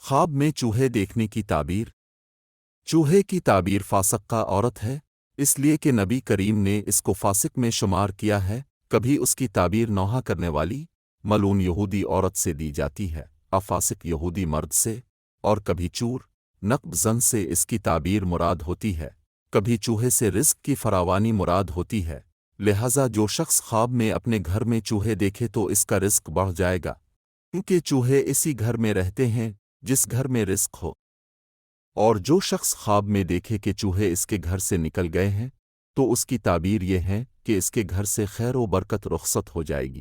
خواب میں چوہے دیکھنے کی تعبیر۔ چوہے کی تعبیر فاسقہ عورت ہے، اس لیے کہ نبی کریم نے اس کو فاسق میں شمار کیا ہے۔ کبھی اس کی تعبیر نوحہ کرنے والی ملعون یہودی عورت سے دی جاتی ہے، فاسق یہودی مرد سے، اور کبھی چور نقب زن سے اس کی تعبیر مراد ہوتی ہے۔ کبھی چوہے سے رزق کی فراوانی مراد ہوتی ہے، لہذا جو شخص خواب میں اپنے گھر میں چوہے دیکھے تو اس کا رزق بڑھ جائے گا، کیونکہ چوہے اسی گھر میں رہتے ہیں جس گھر میں رزق ہو۔ اور جو شخص خواب میں دیکھے کہ چوہے اس کے گھر سے نکل گئے ہیں تو اس کی تعبیر یہ ہے کہ اس کے گھر سے خیر و برکت رخصت ہو جائے گی۔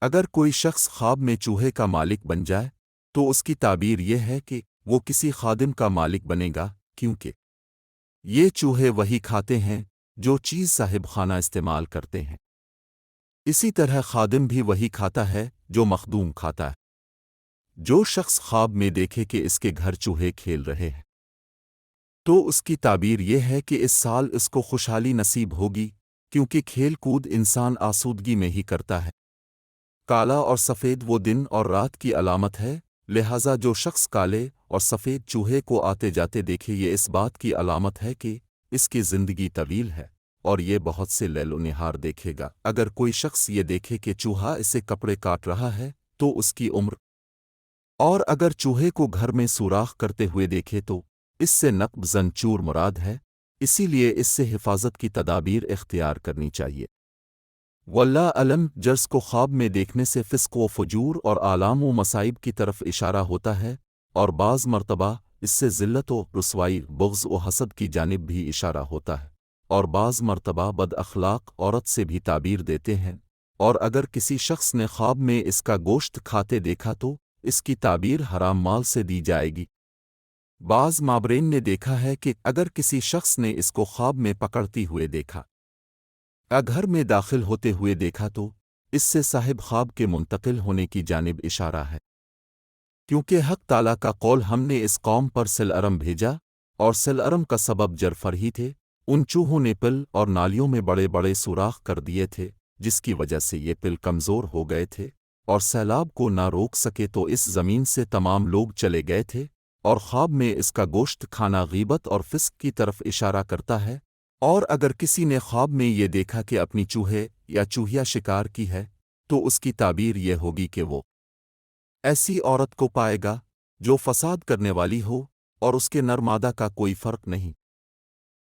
اگر کوئی شخص خواب میں چوہے کا مالک بن جائے تو اس کی تعبیر یہ ہے کہ وہ کسی خادم کا مالک بنے گا، کیونکہ یہ چوہے وہی کھاتے ہیں جو چیز صاحب خانہ استعمال کرتے ہیں۔ اسی طرح خادم بھی وہی کھاتا ہے جو مخدوم کھاتا ہے۔ جو شخص خواب میں دیکھے کہ اس کے گھر چوہے کھیل رہے ہیں تو اس کی تعبیر یہ ہے کہ اس سال اس کو خوشحالی نصیب ہوگی، کیونکہ کھیل کود انسان آسودگی میں ہی کرتا ہے۔ کالا اور سفید وہ دن اور رات کی علامت ہے، لہذا جو شخص کالے اور سفید چوہے کو آتے جاتے دیکھے یہ اس بات کی علامت ہے کہ اس کی زندگی طویل ہے اور یہ بہت سے لیل و نہار دیکھے گا۔ اگر کوئی شخص یہ دیکھے کہ چوہا اسے کپڑے کاٹ رہا ہے تو اس کی عمر، اور اگر چوہے کو گھر میں سوراخ کرتے ہوئے دیکھے تو اس سے نقب زن چور مراد ہے، اسی لیے اس سے حفاظت کی تدابیر اختیار کرنی چاہیے۔ واللہ علم، جرس کو خواب میں دیکھنے سے فسق و فجور اور آلام و مصائب کی طرف اشارہ ہوتا ہے، اور بعض مرتبہ اس سے ذلت و رسوائی، بغض و حسد کی جانب بھی اشارہ ہوتا ہے، اور بعض مرتبہ بد اخلاق عورت سے بھی تعبیر دیتے ہیں، اور اگر کسی شخص نے خواب میں اس کا گوشت کھاتے دیکھا تو اس کی تعبیر حرام مال سے دی جائے گی۔ بعض مابرین نے دیکھا ہے کہ اگر کسی شخص نے اس کو خواب میں پکڑتی ہوئے دیکھا یا گھر میں داخل ہوتے ہوئے دیکھا تو اس سے صاحب خواب کے منتقل ہونے کی جانب اشارہ ہے، کیونکہ حق تعالیٰ کا قول ہم نے اس قوم پر سل ارم بھیجا، اور سل ارم کا سبب جرفر ہی تھے، ان چوہوں نے پل اور نالیوں میں بڑے بڑے سوراخ کر دیے تھے جس کی وجہ سے یہ پل کمزور ہو گئے تھے اور سیلاب کو نہ روک سکے، تو اس زمین سے تمام لوگ چلے گئے تھے، اور خواب میں اس کا گوشت کھانا غیبت اور فسق کی طرف اشارہ کرتا ہے۔ اور اگر کسی نے خواب میں یہ دیکھا کہ اپنی چوہے یا چوہیا شکار کی ہے تو اس کی تعبیر یہ ہوگی کہ وہ ایسی عورت کو پائے گا جو فساد کرنے والی ہو اور اس کے نر مادہ کا کوئی فرق نہیں۔